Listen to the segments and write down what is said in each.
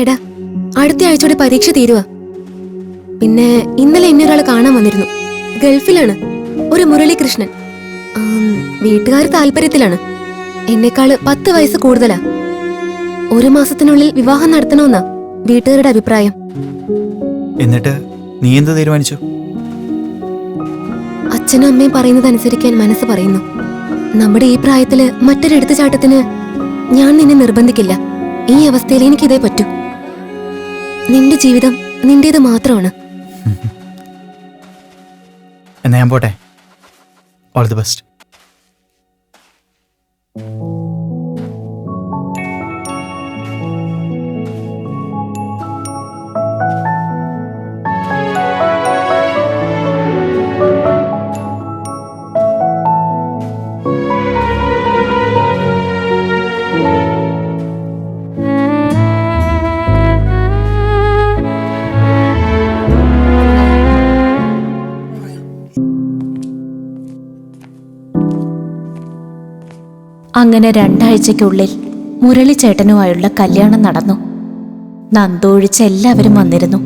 എടാ, അടുത്ത ആഴ്ചയോടെ പരീക്ഷ തീരുവാ. പിന്നെ ഇന്നലെ എന്നെ ഒരാൾ കാണാൻ വന്നിരുന്നു. ഗൾഫിലാണ്. ഒരു മുരളീകൃഷ്ണൻ. വീട്ടുകാർ താല്പര്യത്തിലാണ്. എന്നെക്കാള് 10 വയസ്സ് കൂടുതലാ. 1 മാസത്തിനുള്ളിൽ വിവാഹം നടത്തണമെന്നാ വീട്ടുകാരുടെ അഭിപ്രായം. എന്നിട്ട് നീ എന്ത് തീരുമാനിച്ചു? അച്ഛനും അമ്മയും പറയുന്നത് അനുസരിക്കാൻ മനസ്സ് പറയുന്നു. നമ്മുടെ ഈ പ്രായത്തില് മറ്റൊരു എടുത്തുചാട്ടത്തിന് ഞാൻ നിന്നെ നിർബന്ധിക്കില്ല. ഈ അവസ്ഥയിൽ എനിക്കിതേ പറ്റൂ. നിന്റെ ജീവിതം നിന്റേത് മാത്രമാണ്. എന്നാ ഞാൻ പോട്ടെ. All the best. അങ്ങനെ 2 ആഴ്ചയ്ക്കുള്ളിൽ മുരളിച്ചേട്ടനുമായുള്ള കല്യാണം നടന്നു. നന്ദൊഴിച്ച് എല്ലാവരും വന്നിരുന്നു.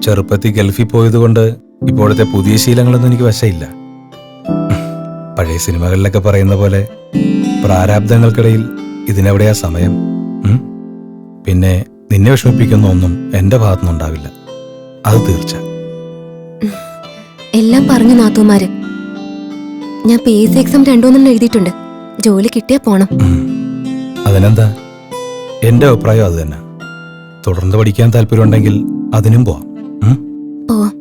ചെറുപ്പത്തിൽ ഗൾഫിൽ പോയതുകൊണ്ട് ഇപ്പോഴത്തെ പുതിയ ശീലങ്ങളൊന്നും എനിക്ക് വശമില്ല. പഴയ സിനിമകളിലൊക്കെ പറയുന്ന പോലെ പ്രാരാബ്ദങ്ങൾക്കിടയിൽ ഇതിനെവിടെയാ സമയം? പിന്നെ നിന്നെ വിഷമിപ്പിക്കുന്ന ഒന്നും എന്റെ ഭാഗത്തുനിന്നുണ്ടാവില്ല, അത് തീർച്ച. എല്ലാം പറഞ്ഞു നാത്തൂമാര്. ഞാൻ PSC എക്സാം 2 എഴുതിയിട്ടുണ്ട്. ജോലി കിട്ടിയാ പോണം. അതിനെന്താ, എന്റെ അഭിപ്രായം അത് തന്നെ. തുടർന്ന് പഠിക്കാൻ താല്പര്യമുണ്ടെങ്കിൽ അതിനും പോവാം. പോവാം.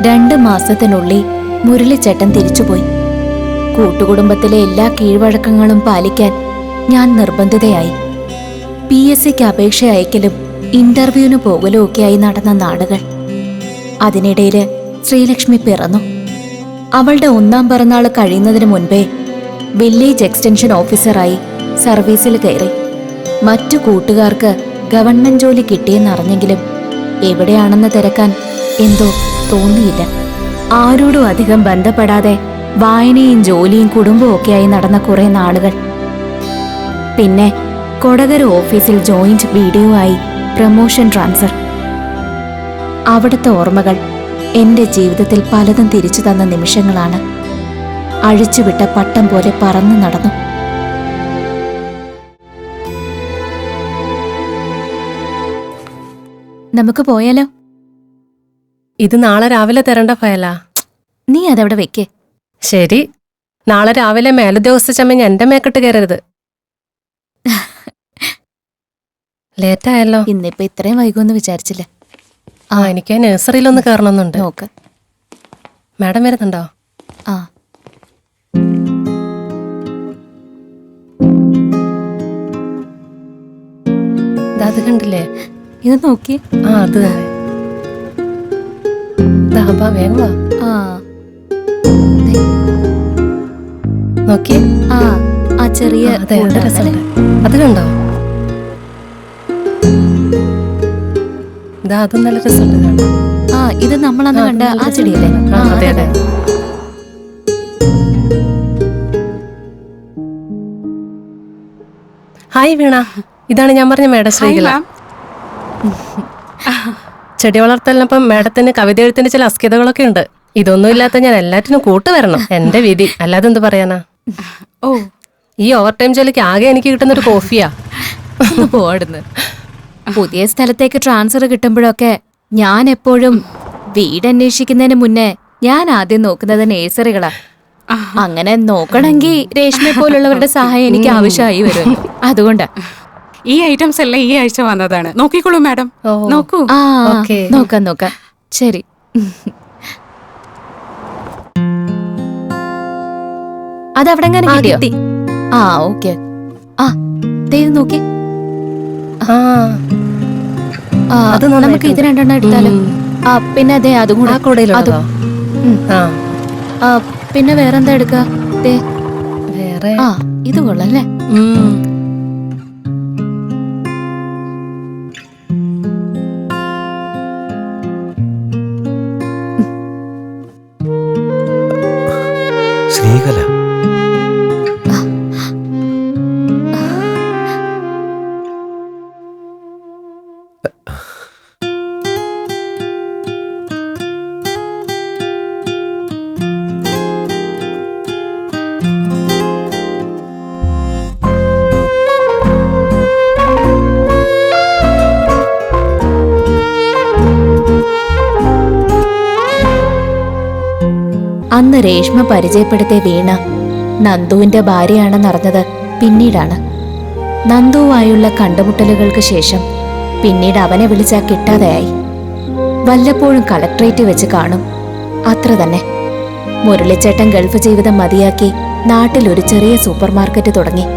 രണ്ട് മാസത്തിനുള്ളിൽ മുരളിച്ചേട്ടൻ തിരിച്ചുപോയി. കൂട്ടുകുടുംബത്തിലെ എല്ലാ കീഴ്വഴക്കങ്ങളും പാലിക്കാൻ ഞാൻ നിർബന്ധിതയായി. PSCക്ക് അപേക്ഷ അയക്കലും ഇന്റർവ്യൂവിന് പോകലും ഒക്കെയായി നടന്ന നാടുകൾ. അതിനിടയില് ശ്രീലക്ഷ്മി പിറന്നു. അവളുടെ 1ാം പിറന്നാൾ കഴിയുന്നതിന് മുൻപേ വില്ലേജ് എക്സ്റ്റൻഷൻ ഓഫീസറായി സർവീസിൽ കയറി. മറ്റു കൂട്ടുകാർക്ക് ഗവൺമെന്റ് ജോലി കിട്ടിയെന്നറിഞ്ഞെങ്കിലും എവിടെയാണെന്ന് തിരക്കാൻ എന്തോ തോന്നിയില്ല. ആരോടും അധികം ബന്ധപ്പെടാതെ വായനയും ജോലിയും കുടുംബവും ഒക്കെയായി നടന്ന കുറെ നാളുകൾ. പിന്നെ കൊടകര ഓഫീസിൽ ജോയിന്റ് BDO ആയി പ്രമോഷൻ ട്രാൻസ്ഫർ. അവിടുത്തെ ഓർമ്മകൾ എന്റെ ജീവിതത്തിൽ പലതും തിരിച്ചു തന്ന നിമിഷങ്ങളാണ്. അഴിച്ചുവിട്ട പട്ടം പോലെ പറന്നു നടന്നു. നമുക്ക് പോയാലോ? ഇത് നാളെ രാവിലെ തരേണ്ട ഫയലാ. നീ അതവിടെ വെക്കേ. ശരി, നാളെ രാവിലെ മേലുദ്യോഗസ്ഥച്ചമ്മ എന്റെ മേക്കിട്ട് കയറരുത്. ലേറ്റായല്ലോ. ഇന്നിപ്പോ ഇത്രയും വൈകുമെന്ന് വിചാരിച്ചില്ല. എനിക്ക് നഴ്സറിയിലൊന്ന് കയറണമെന്നുണ്ട്. നോക്ക്. മാഡം വരുന്നുണ്ടോ? ആ, അത് കണ്ടില്ലേ? ഇത് നോക്കി. അത് തന്നെ. വേഗം വാ. നോക്കിയേ. ആ ചെറിയ അത് കണ്ടോ? അതും നല്ല രസമുണ്ട്. ഇത് നമ്മളന്ന് കണ്ട ആ ചെടിയല്ലേ? അതെ അതെ. ഹായ് വീണ, ഇതാണ് ഞാൻ പറഞ്ഞ മേഡം ശ്രീകല. ചെടി വളർത്തലിനൊപ്പം മേഡത്തിന് കവിത എഴുത്തിന്റെ ചില അസ്കിതകളൊക്കെ ഉണ്ട്. ഇതൊന്നും ഇല്ലാത്ത ഞാൻ എല്ലാറ്റിനും കൂട്ടുവരണം. എന്റെ വിധി, അല്ലാതെ എന്ത് പറയാനാ. ഈ ഓവർ ടൈം ജോലിക്ക് ആകെ എനിക്ക് കിട്ടുന്നൊരു കോഫിയാ. പോടുന്നു. പുതിയ സ്ഥലത്തേക്ക് ട്രാൻസ്ഫർ കിട്ടുമ്പോഴൊക്കെ ഞാൻ എപ്പോഴും വീട് അന്വേഷിക്കുന്നതിന് മുന്നേ ഞാൻ ആദ്യം നോക്കുന്നത് നഴ്സറികളാ. അങ്ങനെ നോക്കണമെങ്കിൽ രേഷ്മയെ പോലുള്ളവരുടെ സഹായം എനിക്ക് ആവശ്യമായി വരും. അതുകൊണ്ടാ ഈ ഐറ്റംസ് എല്ലാം ഈ ആഴ്ച വന്നതാണ്. നോക്കിക്കോളൂ മാഡം. നോക്കൂ. നോക്കാം നോക്കാം. ശരി. അതവിടെ കിട്ടിയോ? ഓക്കെ. ദേ നോക്കി. അത് നമുക്ക് ഇത് രണ്ടെണ്ണം എടുത്താലോ? ആ പിന്നെ അതെ അതും ആ കൂടെ കൂടെയുള്ളതോ? ഉം. ആ ആ, പിന്നെ വേറെന്താ എടുക്ക? ദേ, വേറെ ആ ഇത് കൊള്ളാല്ലേ? ഉം. ശ്രീകല അന്ന് രേഷ്മ പരിചയപ്പെടുത്തിയ വീണ നന്ദുവിന്റെ ഭാര്യയാണെന്നറിഞ്ഞത് പിന്നീടാണ്. നന്ദുവുമായുള്ള കണ്ടുമുട്ടലുകൾക്ക് ശേഷം പിന്നീട് അവനെ വിളിച്ചാൽ കിട്ടാതെയായി. വല്ലപ്പോഴും കളക്ട്രേറ്റ് വെച്ച് കാണും, അത്ര തന്നെ. മുരളിച്ചേട്ടൻ ഗൾഫ് ജീവിതം മതിയാക്കി നാട്ടിൽ ഒരു ചെറിയ സൂപ്പർ മാർക്കറ്റ് തുടങ്ങി.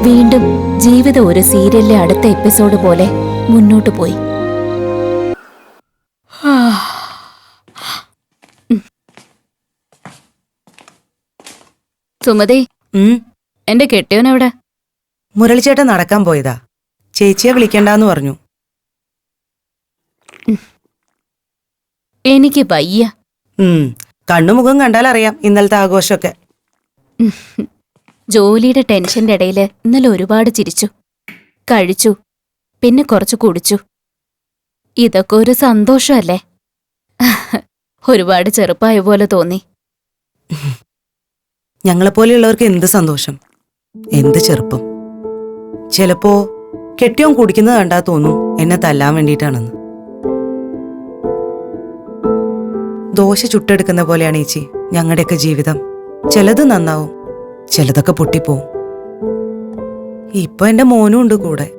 വീണ്ടും ജീവിതം ഒരു സീരിയലിലെ അടുത്ത എപ്പിസോഡ് പോലെ മുന്നോട്ടു പോയി. സുമതി, എന്റെ കെട്ടിയോനെവിടെ? മുരളിച്ചേട്ടൻ നടക്കാൻ പോയതാ. ചേച്ചിയെ വിളിക്കണ്ടെന്ന് പറഞ്ഞു. എനിക്ക് വയ്യ. കണ്ണുമുഖം കണ്ടാൽ അറിയാം ഇന്നലത്തെ ആഘോഷമൊക്കെ. ജോലിയുടെ ടെൻഷന്റെ ഇടയിൽ ഇന്നലെ ഒരുപാട് ചിരിച്ചു, കഴിച്ചു, പിന്നെ കുറച്ച് കുടിച്ചു. ഇതൊക്കെ ഒരു സന്തോഷമല്ലേ? ഒരുപാട് ചെറുപ്പായ പോലെ തോന്നി. ഞങ്ങളെപ്പോലെയുള്ളവർക്ക് എന്ത് സന്തോഷം, എന്ത് ചെറുപ്പം. ചിലപ്പോ കെട്ടിയോൻ കുടിക്കുന്നത് കണ്ടാ തോന്നും എന്നെ തല്ലാൻ വേണ്ടിയിട്ടാണെന്ന്. ദോശ ചുട്ടെടുക്കുന്ന പോലെയാണ് ചേച്ചി ഞങ്ങളുടെയൊക്കെ ജീവിതം. ചിലത് നന്നാവും, ചിലതൊക്കെ പൊട്ടിപ്പോവും. ഇപ്പൊ എന്റെ മോനും ഉണ്ട് കൂടെ.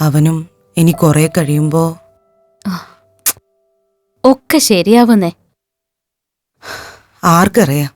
അവനും ഇനി കുറെ കഴിയുമ്പോ ഒക്കെ ശരിയാവുന്നേ. ആർക്കറിയാം.